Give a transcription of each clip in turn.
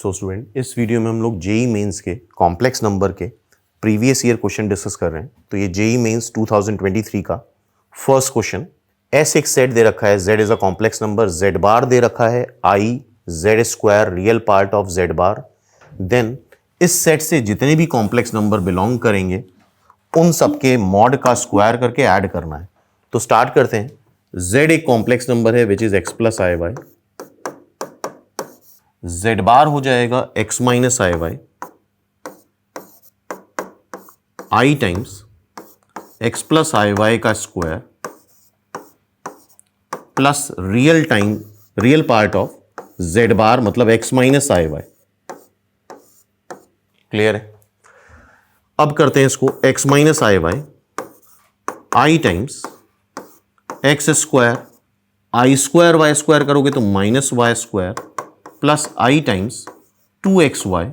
So student, इस video में हम लोग जेई मेंस के कॉम्प्लेक्स नंबर के प्रीवियस ईयर क्वेश्चन डिस्कस कर रहे हैं। तो ये जेई मेंस 2023 का फर्स्ट क्वेश्चन। एस एक सेट दे रखा है, z is a complex number, z bar दे रखा है i z square real part of z bar. Then इस सेट से जितने भी कॉम्प्लेक्स नंबर बिलोंग करेंगे उन सबके मॉड का स्क्वायर करके ऐड करना है। तो स्टार्ट करते हैं। z एक कॉम्प्लेक्स नंबर है which is x plus i y. z bar हो जाएगा x minus i y i times x plus i y का square plus real part of z bar मतलब x minus i y. Clear है? अब करते हैं इसको x minus i y i times x square i square y square करोगे तो minus y square plus i times 2xy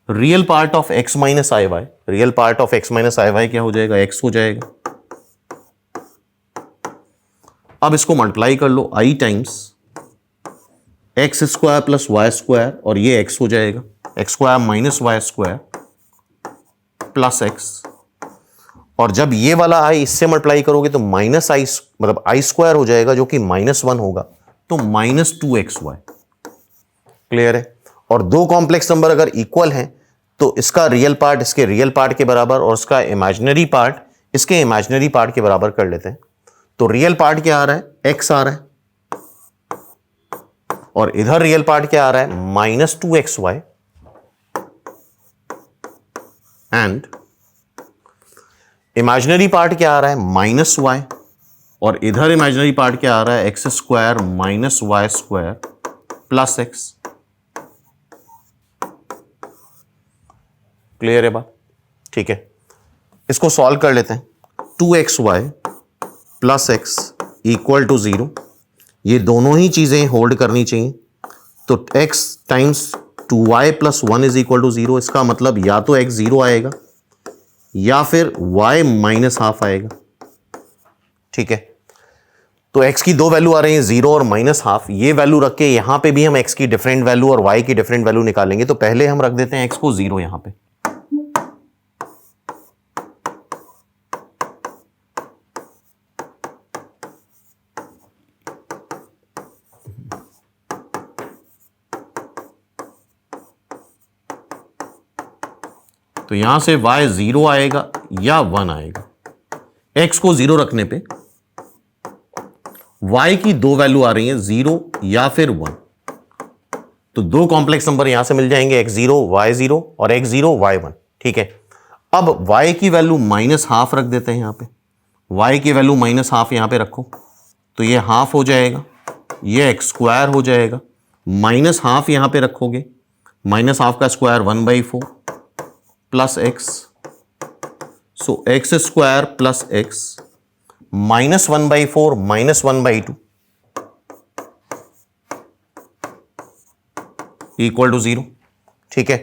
real part of x minus i Y. Real part of x minus i y क्या हो जाएगा? x हो जाएगा। अब इसको multiply कर लो i times x square plus y square और ये x हो जाएगा x square minus y square plus x। और जब ये वाला i इससे मल्टीप्लाई करोगे तो माइनस आई मतलब आई स्क्वायर हो जाएगा जो कि -1 होगा तो -2xy। क्लियर है? और दो कॉम्प्लेक्स नंबर अगर इक्वल हैं तो इसका रियल पार्ट इसके रियल पार्ट के बराबर और इसका इमेजिनरी पार्ट इसके इमेजिनरी पार्ट के बराबर कर लेते हैं। तो रियल पार्ट क्या आ रहा है? x आ रहा है और इधर रियल पार्ट क्या आ रहा है? -2xy एंड इमेजिनरी पार्ट क्या आ रहा है? -y और इधर इमेजिनरी पार्ट क्या आ रहा है? x square minus y square plus x। Clear है बात? ठीक है, इसको सॉल्व कर लेते हैं। 2xy plus x equal to 0। ये दोनों ही चीजें होल्ड करनी चाहिए। तो x times 2y plus 1 is equal to 0। इसका मतलब या तो x 0 आएगा या फिर y माइनस हाफ आएगा। ठीक है, तो x की दो वैल्यू आ रही है 0 और माइनस हाफ। ये वैल्यू रख के यहां पे भी हम x की डिफरेंट वैल्यू और y की डिफरेंट वैल्यू निकालेंगे। तो पहले हम रख देते हैं x को 0 यहां पे। तो यहां से y 0 आएगा या 1 आएगा। x को 0 रखने पे y की दो वैल्यू आ रही है 0 या फिर 1। तो दो कॉम्प्लेक्स नंबर यहां से मिल जाएंगे x0 y0 और x0 y1। ठीक है, अब y की वैल्यू माइनस हाफ रख देते हैं यहां पे। y की वैल्यू माइनस हाफ यहां पे रखो तो ये हाफ हो जाएगा, ये x स्क्वायर हो जाएगा। माइनस हाफ यहां पे रखोगे, माइनस हाफ का square 1/4 plus x। So x square plus x -1/4 -1/2 equal to 0। ठीक है,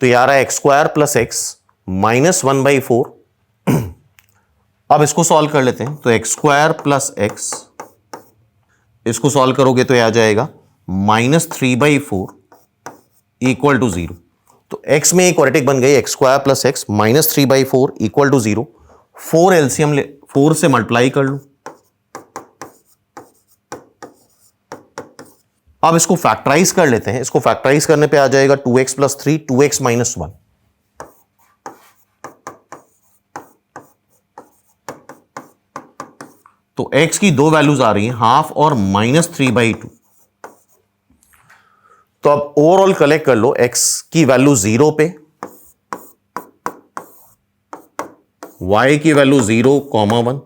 तो ये आ रहा है एक्स स्क्वायर प्लस एक्स -1/4। अब इसको सॉल्व कर लेते हैं। तो एक्स स्क्वायर प्लस एक्स इसको सॉल्व करोगे तो ये आ जाएगा -3/4 इक्वल टू 0। तो x में एक क्वाड्रेटिक बन गई, x square plus x -3/4 equal to 0। 4 LCM 4 से मल्टीप्लाई कर लो। अब इसको फैक्टराइज कर लेते हैं। इसको फैक्टराइज करने पे आ जाएगा 2x प्लस 3 2x माइनस 1। तो x की दो वैल्यूज आ रही हैं हाफ और -3/2। तो अब ओवरऑल कलेक्ट कर लो। x की वैल्यू 0 पे, y की वैल्यू 0,1,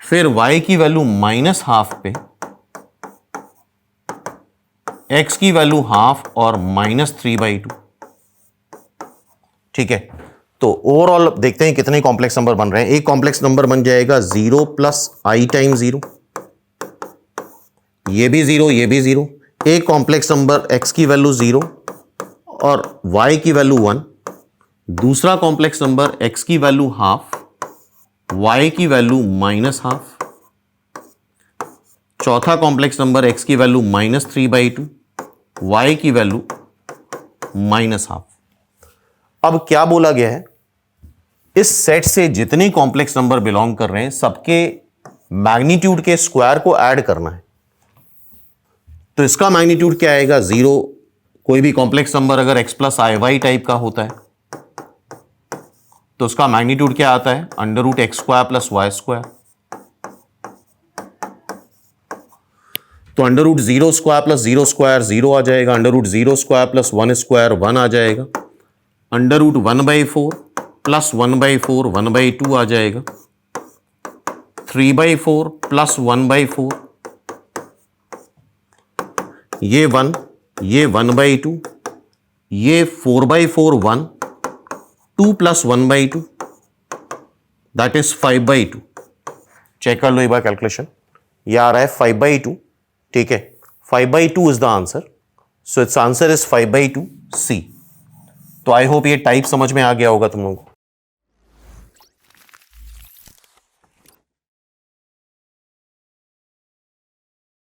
फिर y की वैल्यू माइनस हाफ पे, x की वैल्यू हाफ और -3/2। ठीक है, तो ओवरऑल देखते हैं कितने कॉम्प्लेक्स नंबर बन रहे हैं। एक कॉम्प्लेक्स नंबर बन जाएगा 0 प्लस i टाइम 0, ये भी 0 ये भी 0। एक कॉम्प्लेक्स नंबर x की वैल्यू 0 और y की वैल्यू 1। दूसरा कॉम्प्लेक्स नंबर x की वैल्यू हाफ y की वैल्यू माइनस हाफ। चौथा कॉम्प्लेक्स नंबर x की वैल्यू -3/2, y की वैल्यू -12। अब क्या बोला गया है, इस सेट से जितने कॉम्प्लेक्स नंबर बिलोंग कर रहे हैं सबके मैग्नीट्यूड के स्क्वायर को ऐड करना है। तो इसका मैग्नीट्यूड क्या आएगा, 0। कोई भी कॉम्प्लेक्स नंबर अगर x plus i Y type का होता है तो उसका मैग्नीट्यूड क्या आता है, √x² + y²। तो √0² + 0² 0 आ जाएगा, √0² + 1² 1 आ जाएगा, √1/4 + 1/4 1/2 आ जाएगा, 3/4 + 1/4, ये 1, ये 1/2, ये 4/4 1, 2 + 1/2 दैट इज 5/2। चेक कर लो एक बार कैलकुलेशन, ये आ रहा है 5/2, ठीक है। 5/2 is the answer, so it's answer is 5/2 C। तो आई होप ये टाइप समझ में आ गया होगा तुम लोगों को।